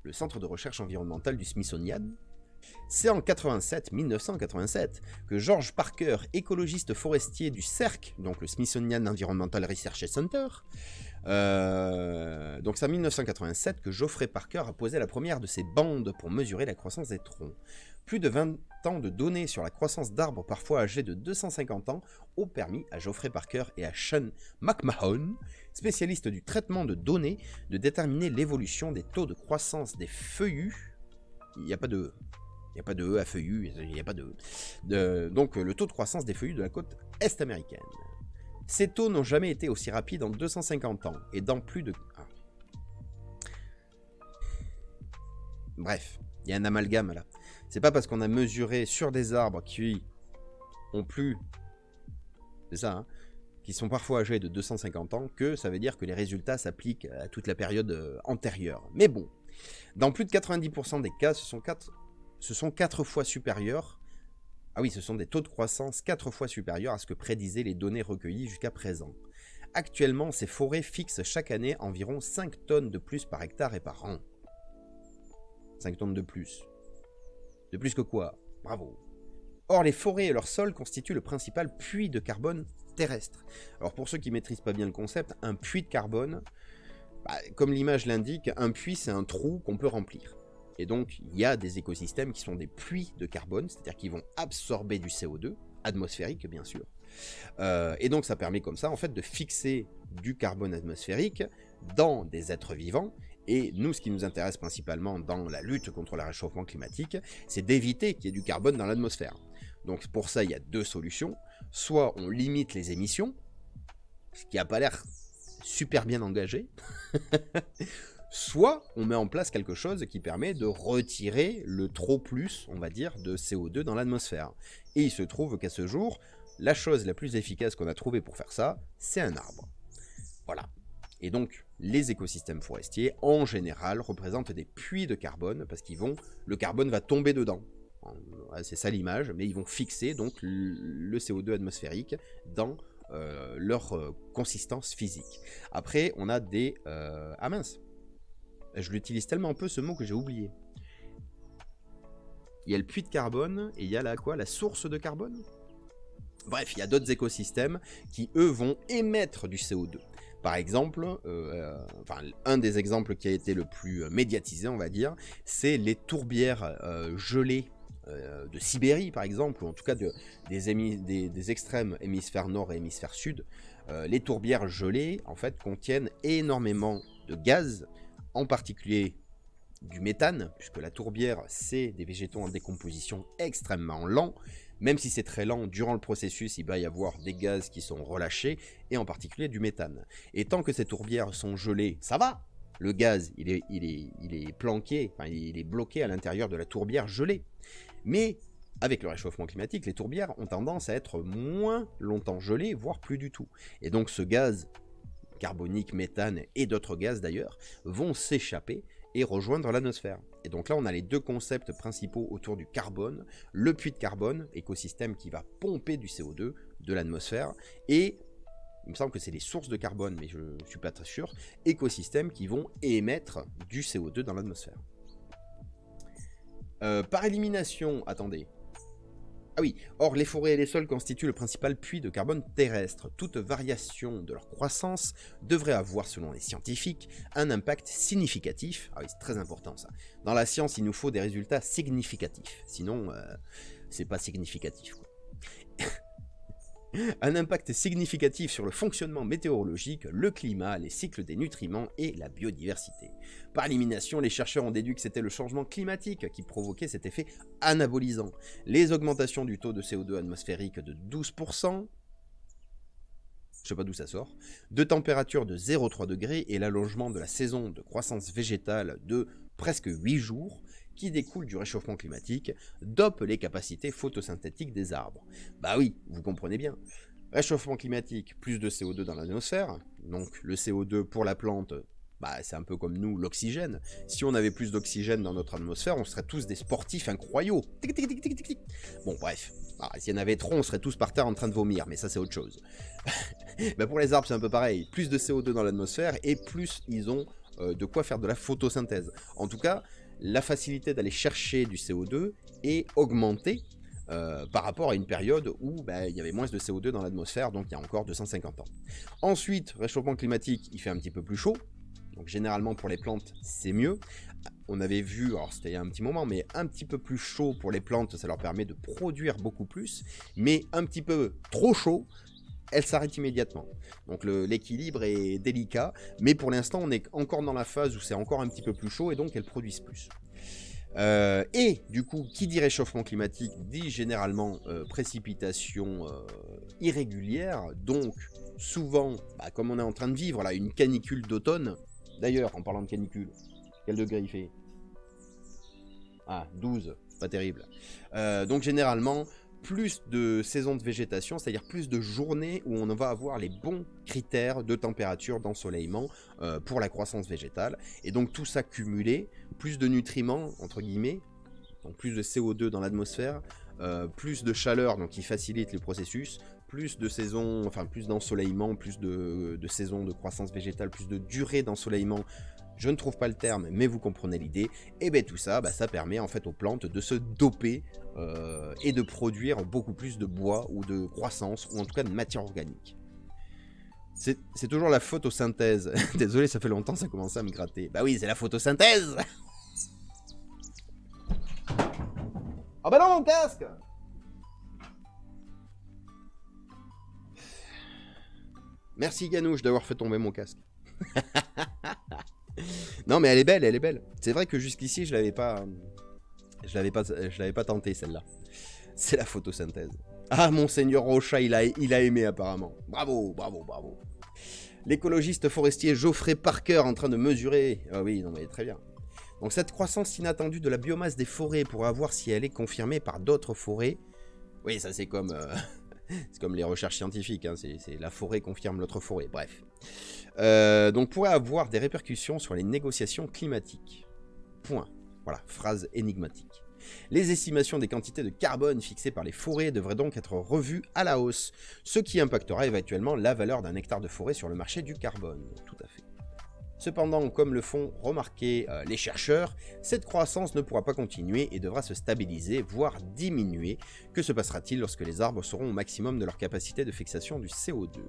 le centre de recherche environnementale du Smithsonian. C'est en 1987, que George Parker, écologiste forestier du CERC, donc le Smithsonian Environmental Research Center, donc c'est en 1987 que Geoffrey Parker a posé la première de ces bandes pour mesurer la croissance des troncs. Plus de 20 ans de données sur la croissance d'arbres parfois âgés de 250 ans ont permis à Geoffrey Parker et à Sean McMahon, spécialistes du traitement de données, de déterminer l'évolution des taux de croissance des feuillus. Il n'y a pas de E à feuillus, il n'y a pas de E. Donc le taux de croissance des feuillus de la côte est américaine. Ces taux n'ont jamais été aussi rapides en 250 ans et dans plus de... Bref, il y a un amalgame là. C'est pas parce qu'on a mesuré sur des arbres qui ont plus... C'est ça, hein, qui sont parfois âgés de 250 ans que ça veut dire que les résultats s'appliquent à toute la période antérieure. Mais bon, dans plus de 90% des cas, ce sont 4 fois supérieurs. Ah oui, ce sont des taux de croissance 4 fois supérieurs à ce que prédisaient les données recueillies jusqu'à présent. Actuellement, ces forêts fixent chaque année environ 5 tonnes de plus par hectare et par an. 5 tonnes de plus. De plus que quoi ? Bravo. Or, les forêts et leurs sols constituent le principal puits de carbone terrestre. Alors pour ceux qui ne maîtrisent pas bien le concept, un puits de carbone, comme l'image l'indique, un puits c'est un trou qu'on peut remplir. Et donc, il y a des écosystèmes qui sont des puits de carbone, c'est-à-dire qu'ils vont absorber du CO2, atmosphérique bien sûr. Et donc, ça permet comme ça, en fait, de fixer du carbone atmosphérique dans des êtres vivants. Et nous, ce qui nous intéresse principalement dans la lutte contre le réchauffement climatique, c'est d'éviter qu'il y ait du carbone dans l'atmosphère. Donc, pour ça, il y a 2 solutions. Soit on limite les émissions, ce qui n'a pas l'air super bien engagé. soit on met en place quelque chose qui permet de retirer le trop plus, on va dire, de CO2 dans l'atmosphère. Et il se trouve qu'à ce jour, la chose la plus efficace qu'on a trouvée pour faire ça, c'est un arbre. Voilà. Et donc, les écosystèmes forestiers, en général, représentent des puits de carbone, parce le carbone va tomber dedans. C'est ça l'image, mais ils vont fixer donc le CO2 atmosphérique dans leur consistance physique. Après, on a des... Ah mince, je l'utilise tellement peu ce mot que j'ai oublié. Il y a le puits de carbone, et il y a la source de carbone. Bref, il y a d'autres écosystèmes qui, eux, vont émettre du CO2. Par exemple, un des exemples qui a été le plus médiatisé, on va dire, c'est les tourbières gelées de Sibérie, par exemple, ou en tout cas des extrêmes hémisphère nord et hémisphère sud. Les tourbières gelées, en fait, contiennent énormément de gaz, en particulier du méthane, puisque la tourbière, c'est des végétaux en décomposition extrêmement lents. Même si c'est très lent, durant le processus, il va y avoir des gaz qui sont relâchés, et en particulier du méthane. Et tant que ces tourbières sont gelées, ça va. Le gaz, il est planqué, enfin, il est bloqué à l'intérieur de la tourbière gelée. Mais avec le réchauffement climatique, les tourbières ont tendance à être moins longtemps gelées, voire plus du tout. Et donc ce gaz carbonique, méthane et d'autres gaz d'ailleurs, vont s'échapper et rejoindre l'atmosphère. Et donc là, on a les deux concepts principaux autour du carbone, le puits de carbone, écosystème qui va pomper du CO2 de l'atmosphère, et il me semble que c'est les sources de carbone, mais je ne suis pas très sûr, écosystèmes qui vont émettre du CO2 dans l'atmosphère. Par élimination, attendez. Ah oui, or les forêts et les sols constituent le principal puits de carbone terrestre. Toute variation de leur croissance devrait avoir, selon les scientifiques, un impact significatif. Ah oui, c'est très important ça. Dans la science, il nous faut des résultats significatifs. Sinon, c'est pas significatif, quoi. Un impact significatif sur le fonctionnement météorologique, le climat, les cycles des nutriments et la biodiversité. Par élimination, les chercheurs ont déduit que c'était le changement climatique qui provoquait cet effet anabolisant. Les augmentations du taux de CO2 atmosphérique de 12%, je sais pas d'où ça sort, de température de 0,3 degrés et l'allongement de la saison de croissance végétale de presque 8 jours, qui découle du réchauffement climatique, dopent les capacités photosynthétiques des arbres. Bah oui, vous comprenez bien. Réchauffement climatique, plus de CO2 dans l'atmosphère, donc le CO2 pour la plante, bah c'est un peu comme nous, l'oxygène. Si on avait plus d'oxygène dans notre atmosphère, on serait tous des sportifs incroyaux. Bon bref, s'il y en avait trop, on serait tous par terre en train de vomir, mais ça c'est autre chose. Bah, pour les arbres c'est un peu pareil, plus de CO2 dans l'atmosphère et plus ils ont de quoi faire de la photosynthèse. En tout cas, la facilité d'aller chercher du CO2 est augmentée par rapport à une période où il y avait moins de CO2 dans l'atmosphère, donc il y a encore 250 ans. Ensuite, réchauffement climatique, il fait un petit peu plus chaud, donc généralement pour les plantes, c'est mieux. On avait vu, alors c'était il y a un petit moment, mais un petit peu plus chaud pour les plantes, ça leur permet de produire beaucoup plus, mais un petit peu trop chaud, elle s'arrête immédiatement. Donc l'équilibre est délicat, mais pour l'instant on est encore dans la phase où c'est encore un petit peu plus chaud et donc elles produisent plus. Et du coup, qui dit réchauffement climatique dit généralement précipitations irrégulières, donc souvent, comme on est en train de vivre là, une canicule d'automne. D'ailleurs, en parlant de canicule, quel degré il fait? Ah, 12, pas terrible. Donc généralement, plus de saisons de végétation, c'est-à-dire plus de journées où on va avoir les bons critères de température, d'ensoleillement pour la croissance végétale. Et donc tout ça cumulé, plus de nutriments, entre guillemets, donc plus de CO2 dans l'atmosphère, plus de chaleur, donc qui facilite le processus, plus de saisons, enfin plus d'ensoleillement, plus de saisons de croissance végétale, plus de durée d'ensoleillement. Je ne trouve pas le terme, mais vous comprenez l'idée. Et bien tout ça, ça permet en fait aux plantes de se doper et de produire beaucoup plus de bois ou de croissance, ou en tout cas de matière organique. C'est toujours la photosynthèse. Désolé, ça fait longtemps, ça a commencé à me gratter. Bah oui, c'est la photosynthèse. Ah bah non, mon casque. Merci Ganouche d'avoir fait tomber mon casque. Non mais elle est belle, elle est belle. C'est vrai que jusqu'ici je l'avais pas tenté celle-là. C'est la photosynthèse. Ah, Monseigneur Rocha, il a aimé apparemment. Bravo, bravo, bravo. L'écologiste forestier Geoffrey Parker en train de mesurer... Ah oui, non mais très bien. Donc cette croissance inattendue de la biomasse des forêts pour voir si elle est confirmée par d'autres forêts. Oui, ça c'est comme... c'est comme les recherches scientifiques, hein. C'est la forêt confirme l'autre forêt, bref. Donc pourrait avoir des répercussions sur les négociations climatiques. Point. Voilà, phrase énigmatique. Les estimations des quantités de carbone fixées par les forêts devraient donc être revues à la hausse, ce qui impactera éventuellement la valeur d'un hectare de forêt sur le marché du carbone. Tout à fait. Cependant, comme le font remarquer les chercheurs, cette croissance ne pourra pas continuer et devra se stabiliser, voire diminuer. Que se passera-t-il lorsque les arbres seront au maximum de leur capacité de fixation du CO2 ?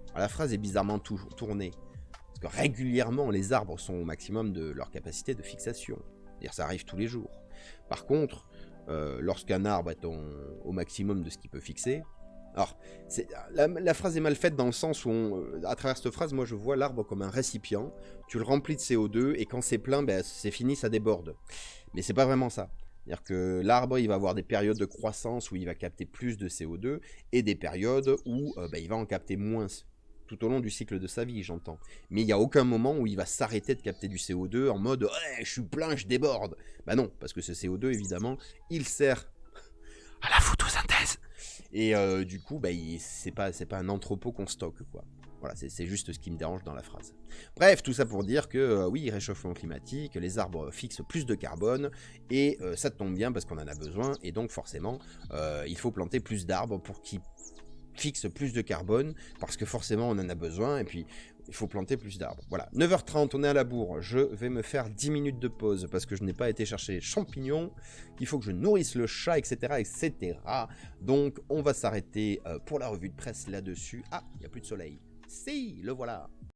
Alors, la phrase est bizarrement tournée, parce que régulièrement les arbres sont au maximum de leur capacité de fixation. C'est-à-dire ça arrive tous les jours. Par contre, lorsqu'un arbre est au maximum de ce qu'il peut fixer... Alors, la phrase est mal faite dans le sens où, à travers cette phrase, moi je vois l'arbre comme un récipient, tu le remplis de CO2 et quand c'est plein, ben, c'est fini, ça déborde. Mais c'est pas vraiment ça. C'est-à-dire que l'arbre, il va avoir des périodes de croissance où il va capter plus de CO2 et des périodes où ben, il va en capter moins, tout au long du cycle de sa vie, j'entends. Mais il n'y a aucun moment où il va s'arrêter de capter du CO2 en mode ouais, je suis plein, je déborde. Bah non, parce que ce CO2, évidemment, il sert à la photosynthèse. Et du coup, bah, c'est pas un entrepôt qu'on stocke, quoi. Voilà, c'est juste ce qui me dérange dans la phrase. Bref, tout ça pour dire que, oui, réchauffement climatique, les arbres fixent plus de carbone, et ça tombe bien parce qu'on en a besoin, et donc forcément, il faut planter plus d'arbres pour qu'ils fixent plus de carbone, parce que forcément on en a besoin, et puis il faut planter plus d'arbres. Voilà, 9h30, on est à la bourre, je vais me faire 10 minutes de pause, parce que je n'ai pas été chercher les champignons, il faut que je nourrisse le chat, etc., etc. Donc on va s'arrêter pour la revue de presse là-dessus. Ah, il n'y a plus de soleil. Si, le voilà.